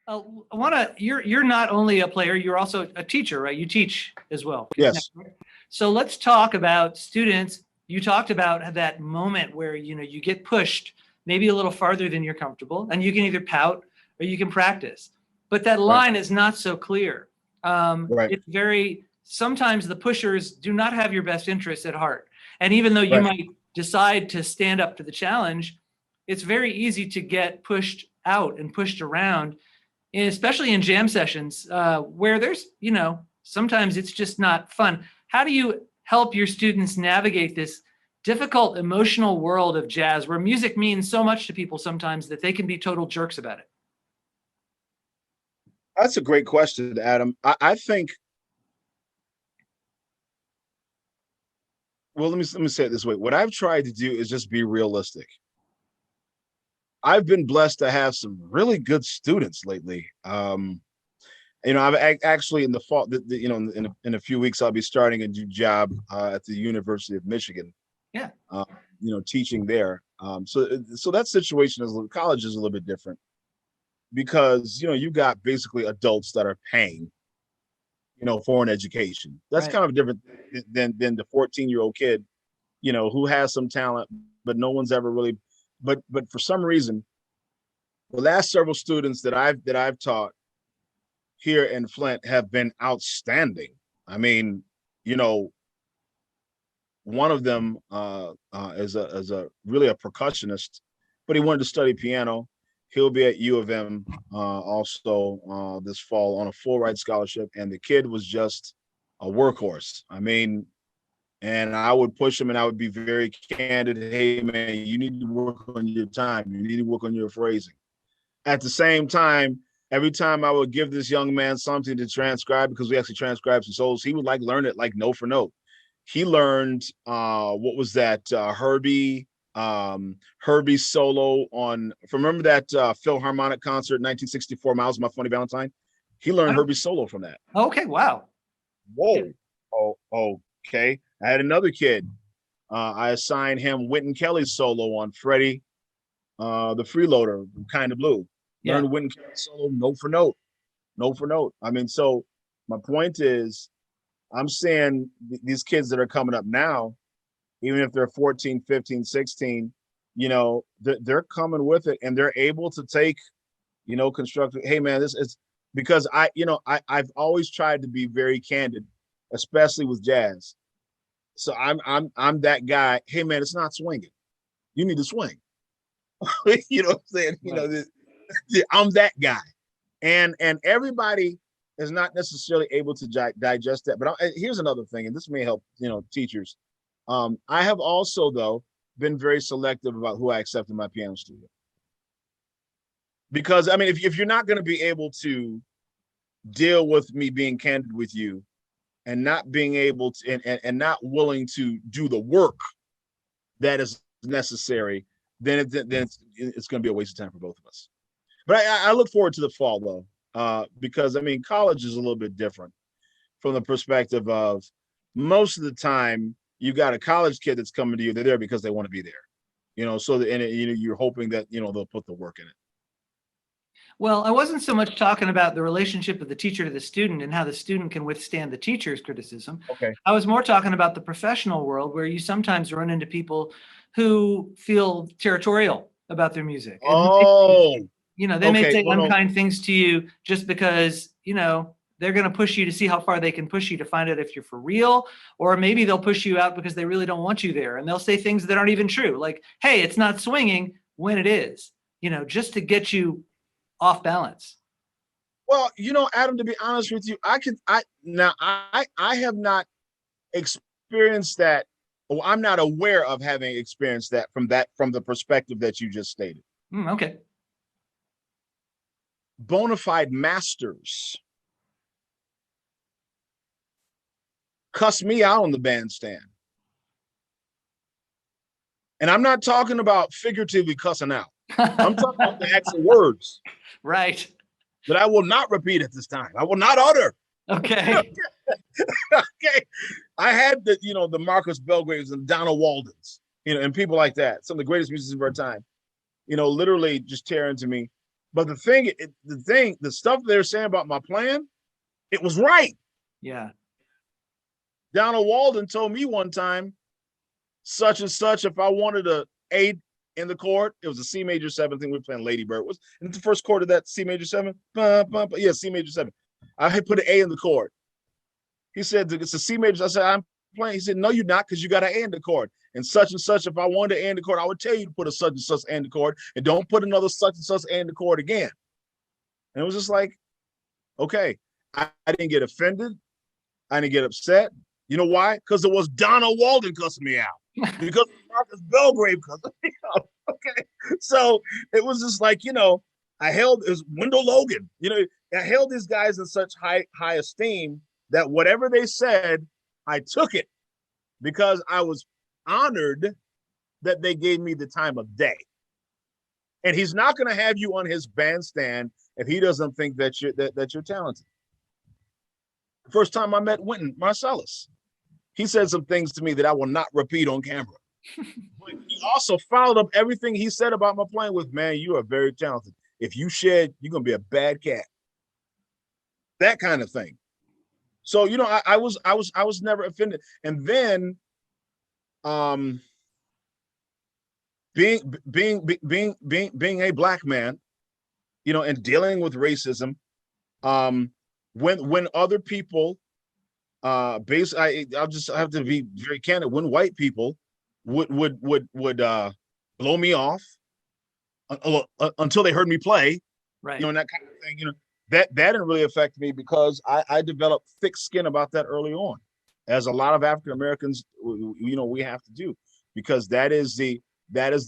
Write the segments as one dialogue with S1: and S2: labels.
S1: I want to. You're not only a player, you're also a teacher, right? You teach as well. Isn't that
S2: Yes.
S1: correct? So let's talk about students. You talked about that moment where you get pushed maybe a little farther than you're comfortable, and you can either pout or you can practice. But that
S2: Right.
S1: line is not so clear.
S2: Right.
S1: It's very sometimes the pushers do not have your best interests at heart, and even though you
S2: Right.
S1: might decide to stand up to the challenge, it's very easy to get pushed out and pushed around, especially in jam sessions where there's, sometimes it's just not fun. How do you help your students navigate this difficult emotional world of jazz where music means so much to people sometimes that they can be total jerks about it?
S2: That's a great question, Adam. I think, well, let me say it this way. What I've tried to do is just be realistic. I've been blessed to have some really good students lately. I've actually in the fall, in a few weeks, I'll be starting a new job at the University of Michigan,
S1: Yeah.
S2: uh, teaching there. So that situation is college is a little bit different because you got basically adults that are paying for an education. That's
S1: Right.
S2: kind of different than the 14-year-old kid, who has some talent, but no one's ever really. But for some reason, the last several students that I've taught here in Flint have been outstanding. I mean, you know, one of them is a really a percussionist, but he wanted to study piano. He'll be at U of M also this fall on a full ride scholarship, and the kid was just a workhorse. I mean, and I would push him, and I would be very candid. Hey, man, you need to work on your time. You need to work on your phrasing. At the same time, every time I would give this young man something to transcribe, because we actually transcribed some solos, he would like learn it like note for note. He learned what was that Herbie solo on, remember that Philharmonic concert 1964, Miles My Funny Valentine? He
S1: I
S2: learned
S1: don't.
S2: Herbie solo from that.
S1: Okay. Wow. Yeah.
S2: Whoa. Oh, okay. I had another kid. I assigned him Wynton Kelly's solo on Freddie, the freeloader, Kind of Blue.
S1: Yeah.
S2: Learned Wynton Kelly's solo note for note, note for note. I mean, so my point is, I'm saying these kids that are coming up now, even if they're 14, 15, 16, they're coming with it and they're able to take, constructive. Hey, man, this is because I've always tried to be very candid, especially with jazz. So I'm that guy. Hey, man, it's not swinging. You need to swing. You know what I'm saying?
S1: Right.
S2: I'm that guy, and everybody is not necessarily able to digest that. But here's another thing, and this may help teachers. I have also though been very selective about who I accept in my piano studio, because I mean, if you're not going to be able to deal with me being candid with you and not being able to and not willing to do the work that is necessary, then it's going to be a waste of time for both of us. But I look forward to the fall though, because I mean, college is a little bit different from the perspective of most of the time you got a college kid that's coming to you. They're there because they want to be there, So you're hoping that they'll put the work in it.
S1: Well, I wasn't so much talking about the relationship of the teacher to the student and how the student can withstand the teacher's criticism.
S2: Okay.
S1: I was more talking about the professional world where you sometimes run into people who feel territorial about their music. And
S2: Oh,
S1: they may
S2: okay.
S1: say
S2: Well, no.
S1: unkind things to you just because, they're going to push you to see how far they can push you to find out if you're for real, or maybe they'll push you out because they really don't want you there. And they'll say things that aren't even true. Like, hey, it's not swinging when it is, just to get you off balance.
S2: Well, Adam, to be honest with you, I have not experienced that. Or I'm not aware of having experienced that from the perspective that you just stated.
S1: Okay.
S2: Bona fide masters cuss me out on the bandstand. And I'm not talking about figuratively cussing out. I'm talking about the actual words.
S1: Right.
S2: That I will not repeat at this time. I will not utter.
S1: Okay.
S2: Okay. I had the Marcus Belgraves and Donald Waldens, and people like that, some of the greatest musicians of our time, literally just tear into me. But the stuff they're saying about my plan, it was right.
S1: Yeah.
S2: Donald Walden told me one time, such and such, if I wanted a A in the chord, it was a C major seven thing. We were playing Lady Bird. Was in the first chord of that C major seven? Yeah, C major seven. I had put an A in the chord. He said, it's a C major. I said, I'm playing. He said, no, you're not, because you got an A in the chord. And such, if I wanted an A in the chord, I would tell you to put a such and such A in the chord, and don't put another such and such A in the chord again. And it was just like, okay, I didn't get offended. I didn't get upset. You know why? Because it was Donald Walden cussing me out. Because Marcus Belgrave cussing me out. Okay. So it was just like, I held, it was Wendell Logan. I held these guys in such high esteem that whatever they said, I took it because I was honored that they gave me the time of day. And he's not going to have you on his bandstand if he doesn't think that you're talented. First time I met Wynton Marsalis, he said some things to me that I will not repeat on camera. But he also followed up everything he said about my playing with, man, you are very talented. If you shed, you're gonna be a bad cat. That kind of thing. So I was never offended. And then being a black man, and dealing with racism, when other people I'll just have to be very candid. When white people would blow me off until they heard me play,
S1: Right.
S2: And that kind of thing, that didn't really affect me because I developed thick skin about that early on, as a lot of African Americans, we have to do, because that is the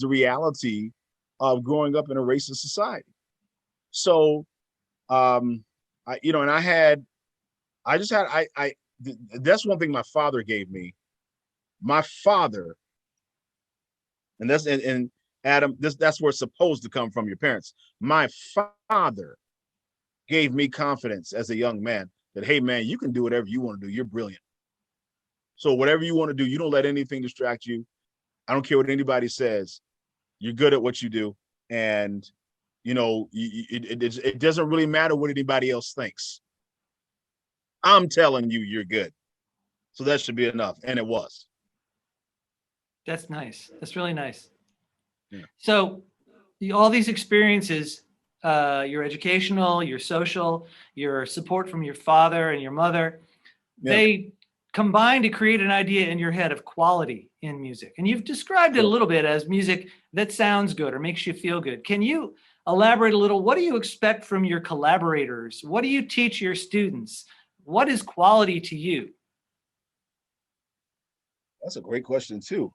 S2: reality of growing up in a racist society. So, that's one thing my father gave me. My father, and Adam, that's where it's supposed to come from, your parents. My father gave me confidence as a young man that, hey man, you can do whatever you want to do. You're brilliant. So whatever you want to do, you don't let anything distract you. I don't care what anybody says. You're good at what you do. And it doesn't really matter what anybody else thinks. I'm telling you, you're good. So that should be enough. And it was.
S1: That's nice. That's really nice.
S2: Yeah.
S1: So all these experiences, your educational, your social, your support from your father and your mother, they combine to create an idea in your head of quality in music. And you've described it a little bit as music that sounds good or makes you feel good. Can you elaborate a little? What do you expect from your collaborators? What do you teach your students? What is quality to you?
S2: That's a great question too.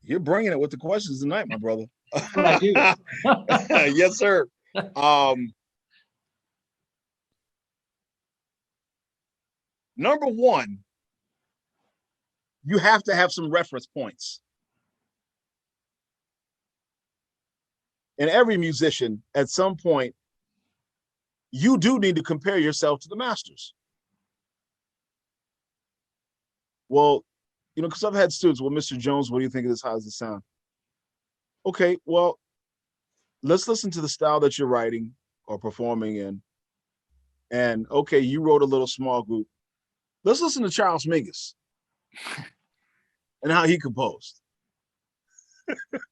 S2: You're bringing it with the questions tonight, my brother.
S1: That's what I do.
S2: Yes, sir. Number one, you have to have some reference points. And every musician, at some point, you do need to compare yourself to the masters. Well, because I've had students, well, Mr. Jones, what do you think of this? How does it sound? Okay, well, let's listen to the style that you're writing or performing in. And okay, you wrote a little small group. Let's listen to Charles Mingus and how he composed.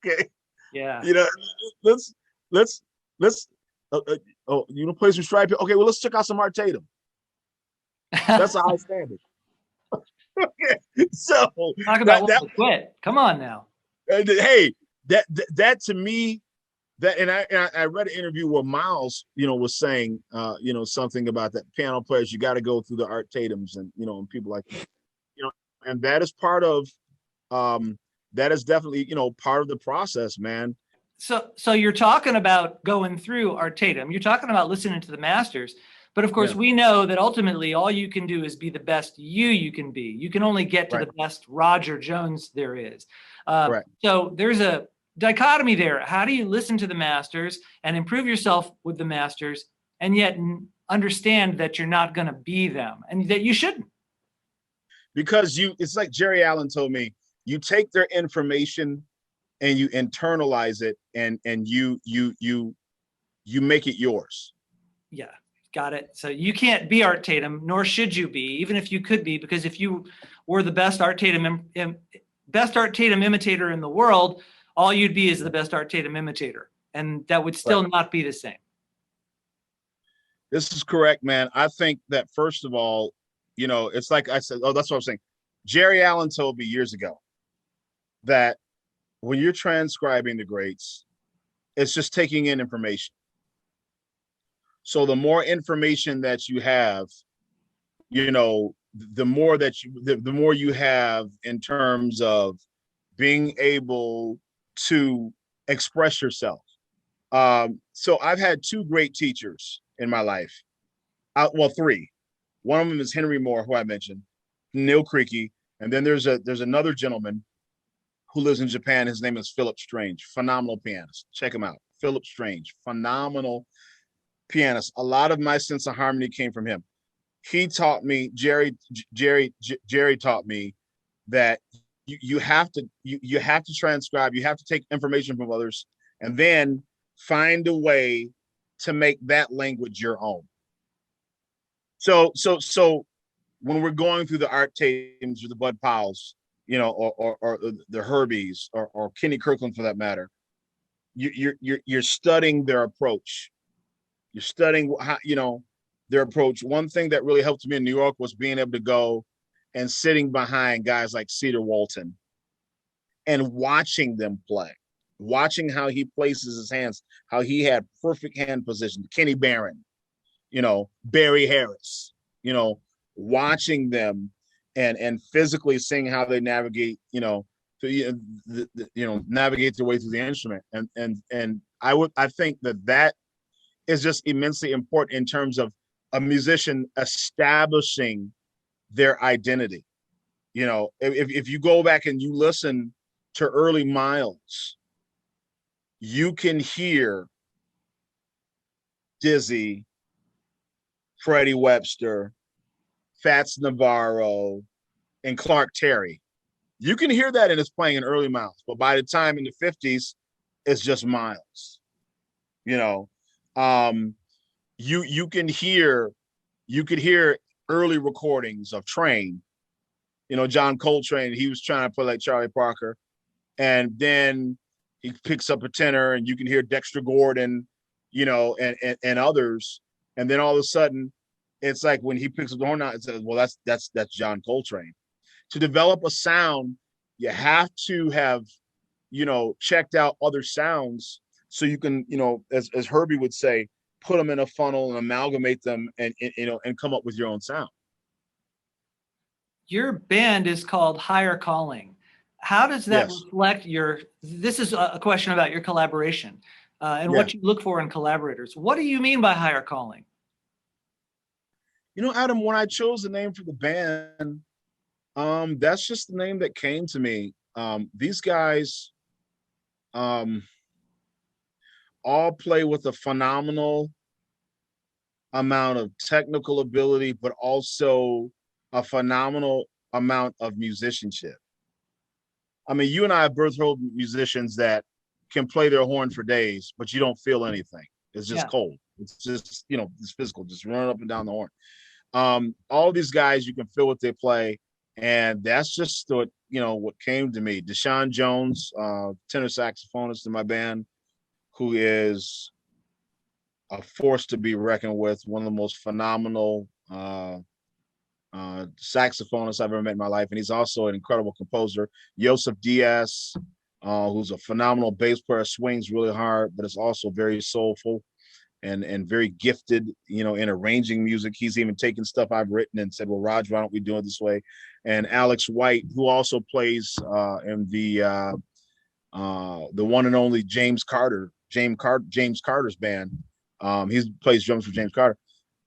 S2: Okay.
S1: Yeah.
S2: Let's play some Stripe. Okay, well, let's check out some Art Tatum. That's a high standard. Okay, so
S1: talk about that, quit. Come on now.
S2: Hey, that to me, and I read an interview where Miles, was saying, something about that piano players, you got to go through the Art Tatums and and people like that, and that is part of, that is definitely part of the process, man.
S1: So you're talking about going through Art Tatum. You're talking about listening to the masters. But of course, we know that ultimately all you can do is be the best you can be. You can only get to the best Roger Jones there is. So there's a dichotomy there. How do you listen to the masters and improve yourself with the masters and yet understand that you're not going to be them and that you shouldn't?
S2: Because it's like Jerry Allen told me, you take their information and you internalize it, and you you make it yours.
S1: Yeah, got it. So you can't be Art Tatum, nor should you be, even if you could be, because if you were the best Art Tatum imitator in the world, all you'd be is the best Art Tatum imitator, and that would still
S2: Right.
S1: not be the same.
S2: This is correct, man. I think that first of all, it's like I said, that's what I'm saying. Jerry Allen told me years ago that when you're transcribing the greats, it's just taking in information. So the more information that you have, the more that the more you have in terms of being able to express yourself. So I've had two great teachers in my life. Well, three. One of them is Henry Moore, who I mentioned, Neil Creaky, and then there's another gentleman who lives in Japan. His name is Philip Strange, phenomenal pianist. Check him out. Philip Strange, phenomenal pianist. A lot of my sense of harmony came from him. He taught me, Jerry taught me that you have to transcribe, you have to take information from others, and then find a way to make that language your own. So when we're going through the Art Tatums or the Bud Powells, or the Herbies or Kenny Kirkland for that matter, you're studying their approach. You're studying how, their approach. One thing that really helped me in New York was being able to go and sitting behind guys like Cedar Walton and watching them play, watching how he places his hands, how he had perfect hand position. Kenny Barron, Barry Harris, watching them and physically seeing how they navigate, navigate their way through the instrument. And I think that is just immensely important in terms of a musician establishing their identity. If you go back and you listen to early Miles, you can hear Dizzy, Freddie Webster, Fats Navarro, and Clark Terry. You can hear that in his playing in early Miles, but by the time in the 50s, it's just Miles. You could hear early recordings of Train. John Coltrane, he was trying to play like Charlie Parker, and then he picks up a tenor, and you can hear Dexter Gordon, and others, and then all of a sudden, it's like when he picks up the horn out, it says, "Well, that's John Coltrane." To develop a sound, you have to have, checked out other sounds so you can, as Herbie would say, put them in a funnel and amalgamate them and come up with your own sound.
S1: Your band is called Higher Calling. How does that reflect this is a question about your collaboration and what you look for in collaborators. What do you mean by Higher Calling?
S2: Adam, when I chose the name for the band, that's just the name that came to me. These guys all play with a phenomenal amount of technical ability, but also a phenomenal amount of musicianship. I mean, you and I have both heard musicians that can play their horn for days, but you don't feel anything. It's just cold. It's just, it's physical, just running up and down the horn. All these guys, you can feel what they play. And that's just what came to me. Deshaun Jones, tenor saxophonist in my band, who is a force to be reckoned with, one of the most phenomenal saxophonists I've ever met in my life. And he's also an incredible composer. Joseph Diaz, who's a phenomenal bass player, swings really hard, but is also very soulful and very gifted, in arranging music. He's even taken stuff I've written and said, "Well, Raj, why don't we do it this way?" And Alex White, who also plays in the one and only James Carter's band. He plays drums for James Carter.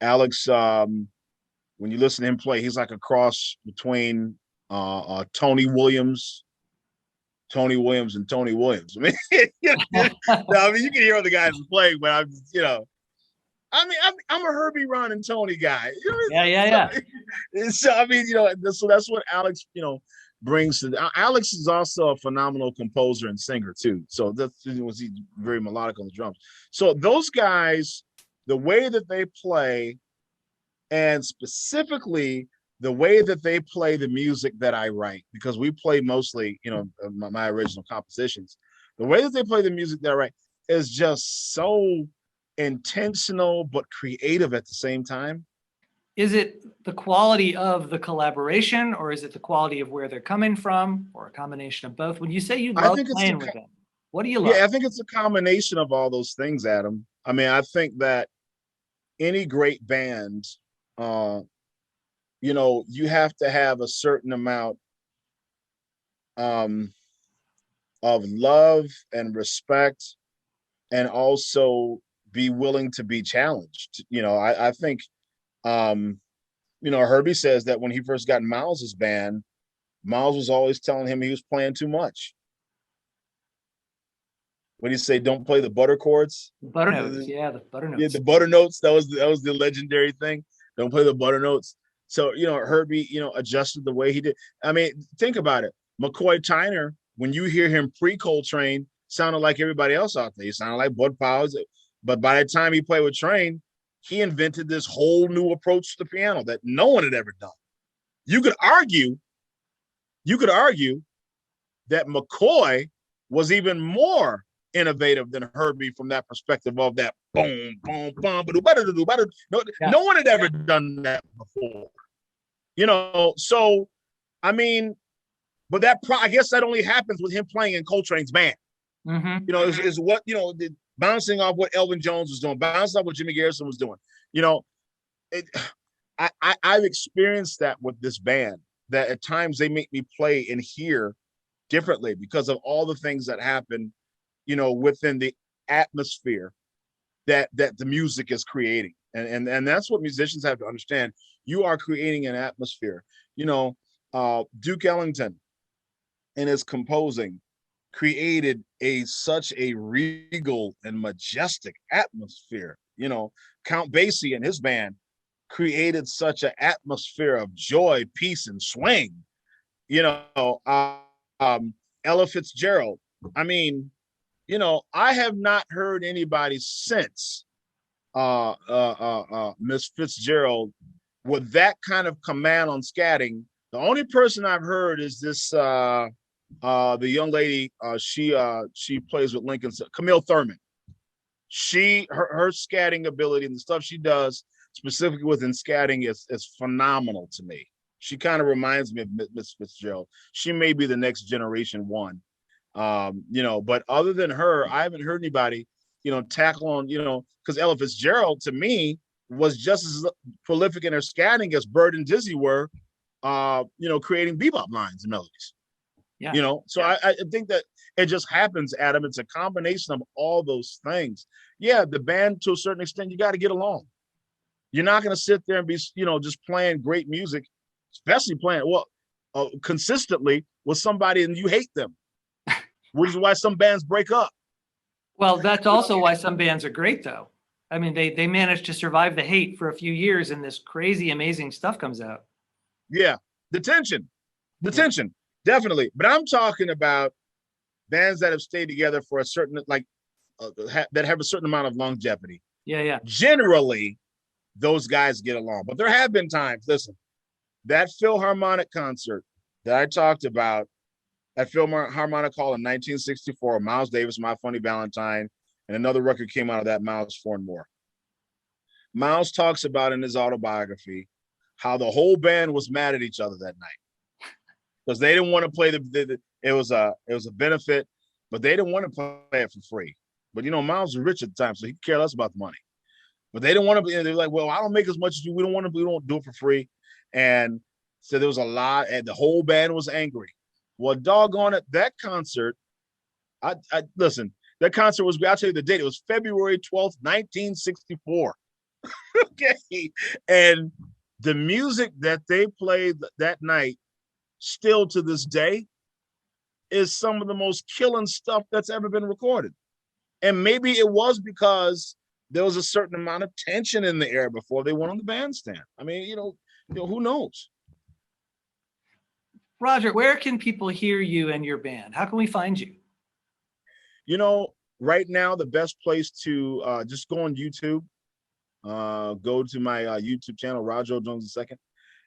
S2: Alex, when you listen to him play, he's like a cross between Tony Williams and Tony Williams. I mean, you can hear other guys playing, but I'm a Herbie, Ron, and Tony guy.
S1: Yeah.
S2: So I mean, so that's what Alex, brings to Alex is also a phenomenal composer and singer too. So that's was he very melodic on the drums. So those guys, the way that they play, and specifically the way that they play the music that I write, because we play mostly, my original compositions. The way that they play the music that I write is just so intentional but creative at the same time.
S1: Is it the quality of the collaboration, or is it the quality of where they're coming from, or a combination of both? When you say you
S2: I
S1: love
S2: think it's
S1: playing with them, what do you
S2: yeah,
S1: love?
S2: I think it's a combination of all those things, Adam. I mean, I think that any great band, uh, you have to have a certain amount um, of love and respect, and also be willing to be challenged. I think, Herbie says that when he first got in Miles's band, Miles was always telling him he was playing too much. What do you say? Don't play the butter chords.
S1: Butter notes, yeah, the butter
S2: Yeah,
S1: notes.
S2: the butter notes. That was the legendary thing. Don't play the butter notes. So Herbie, adjusted the way he did. I mean, think about it. McCoy Tyner, when you hear him pre-Coltrane, sounded like everybody else out there. He sounded like Bud Powers. But by the time he played with Train, he invented this whole new approach to the piano that no one had ever done. You could argue, that McCoy was even more innovative than Herbie from that perspective of that boom, boom, boom, better.
S1: Yeah.
S2: No one had ever done that before. So I mean, but I guess that only happens with him playing in Coltrane's band.
S1: Mm-hmm.
S2: Is what bouncing off what Elvin Jones was doing, bouncing off what Jimmy Garrison was doing. It, I've experienced that with this band. That at times they make me play and hear differently because of all the things that happen, within the atmosphere that the music is creating. And that's what musicians have to understand. You are creating an atmosphere. Duke Ellington in his composing created such a regal and majestic atmosphere. Count Basie and his band created such an atmosphere of joy, peace, and swing. Ella Fitzgerald. I mean, I have not heard anybody since Miss Fitzgerald with that kind of command on scatting. The only person I've heard is this the young lady. She plays with Lincoln, Camille Thurman. Her scatting ability and the stuff she does specifically within scatting is phenomenal to me. She kind of reminds me of Miss Fitzgerald. She may be the next generation one. But other than her, I haven't heard anybody, tackle on, because Ella Fitzgerald to me was just as prolific in her scatting as Bird and Dizzy were, creating bebop lines and melodies.
S1: Yeah.
S2: So I think that it just happens, Adam. It's a combination of all those things. Yeah, the band to a certain extent, you got to get along. You're not going to sit there and be, just playing great music, especially playing consistently with somebody and you hate them, which is why some bands break up.
S1: Well, that's also why some bands are great, though. I mean, they manage to survive the hate for a few years, and this crazy, amazing stuff comes out.
S2: Yeah, the tension, definitely. But I'm talking about bands that have stayed together for a certain, that have a certain amount of longevity.
S1: Yeah.
S2: Generally, those guys get along. But there have been times, listen, that Philharmonic concert that I talked about at Philharmonic Hall in 1964, Miles Davis, My Funny Valentine, and another record came out of that, Miles 4 and More. Miles talks about in his autobiography how the whole band was mad at each other that night because they didn't want to play it was a benefit, but they didn't want to play it for free. But Miles was rich at the time, so he cared less about the money. But they didn't want to be. They're like, well, I don't make as much as you. We don't do it for free. And so there was a lot, and the whole band was angry. Well, doggone it, that concert. I listen. That concert was. I'll tell you the date. It was February 12th, 1964. Okay, and the music that they played that night, still to this day, is some of the most killing stuff that's ever been recorded. And maybe it was because there was a certain amount of tension in the air before they went on the bandstand. I mean, who knows?
S1: Roger, where can people hear you and your band? How can we find you?
S2: You know, right now, the best place to just go on YouTube, go to my YouTube channel, Roger Jones II.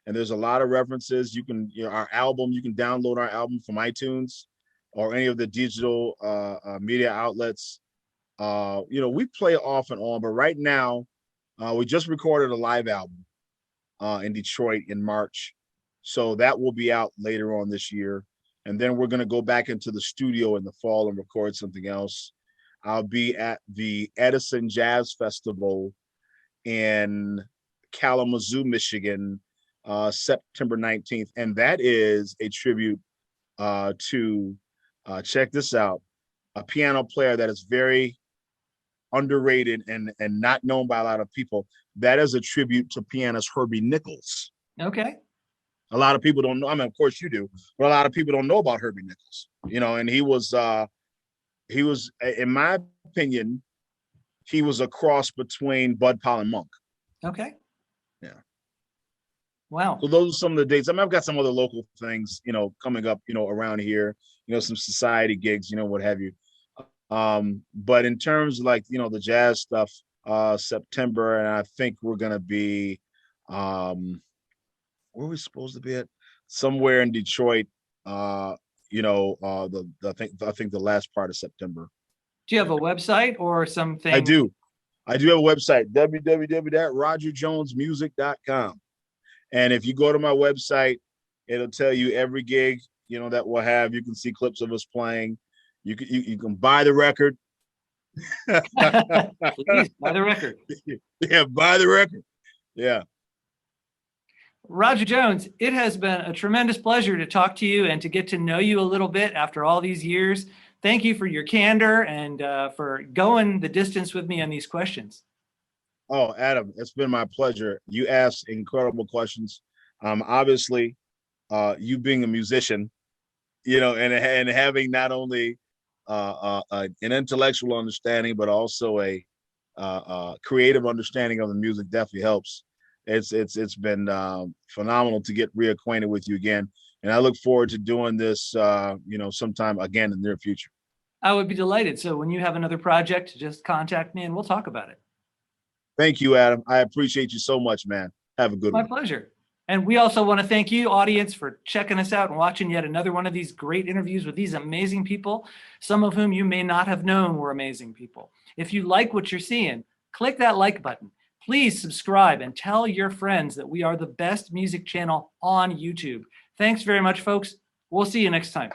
S2: And there's a lot of references. You can, our album, you can download our album from iTunes or any of the digital media outlets. We play off and on, but right now, we just recorded a live album in Detroit in March. So that will be out later on this year. And then we're going to go back into the studio in the fall and record something else. I'll be at the Edison Jazz Festival in Kalamazoo, Michigan, September 19th. And that is a tribute to, check this out, a piano player that is very underrated and not known by a lot of people. That is a tribute to pianist Herbie Nichols.
S1: Okay.
S2: A lot of people don't know. I mean, of course you do, but a lot of people don't know about Herbie Nichols. And he was, in my opinion, he was a cross between Bud Powell and Monk.
S1: Okay.
S2: Yeah.
S1: Wow.
S2: So those are some of the dates. I mean, I've got some other local things, coming up, around here, some society gigs, what have you. But in terms of the jazz stuff, September, and I think we're going to be, where are we supposed to be at? Somewhere in Detroit, I think the last part of September.
S1: Do you have a website or something?
S2: I do have a website, www.rogerjonesmusic.com. And if you go to my website, it'll tell you every gig, that we'll have. You can see clips of us playing. You can buy the record.
S1: Please buy the record.
S2: Yeah, buy the record. Yeah.
S1: Roger Jones, it has been a tremendous pleasure to talk to you and to get to know you a little bit after all these years. Thank you for your candor and for going the distance with me on these questions.
S2: Oh, Adam, it's been my pleasure. You asked incredible questions. Obviously, you being a musician, and having not only an intellectual understanding, but also a creative understanding of the music definitely helps. It's been phenomenal to get reacquainted with you again, and I look forward to doing this, sometime again in the near future.
S1: I would be delighted. So when you have another project, just contact me and we'll talk about it.
S2: Thank you, Adam. I appreciate you so much, man. Have a good one.
S1: My pleasure. And we also want to thank you, audience, for checking us out and watching yet another one of these great interviews with these amazing people, some of whom you may not have known were amazing people. If you like what you're seeing, click that like button. Please subscribe and tell your friends that we are the best music channel on YouTube. Thanks very much, folks. We'll see you next time.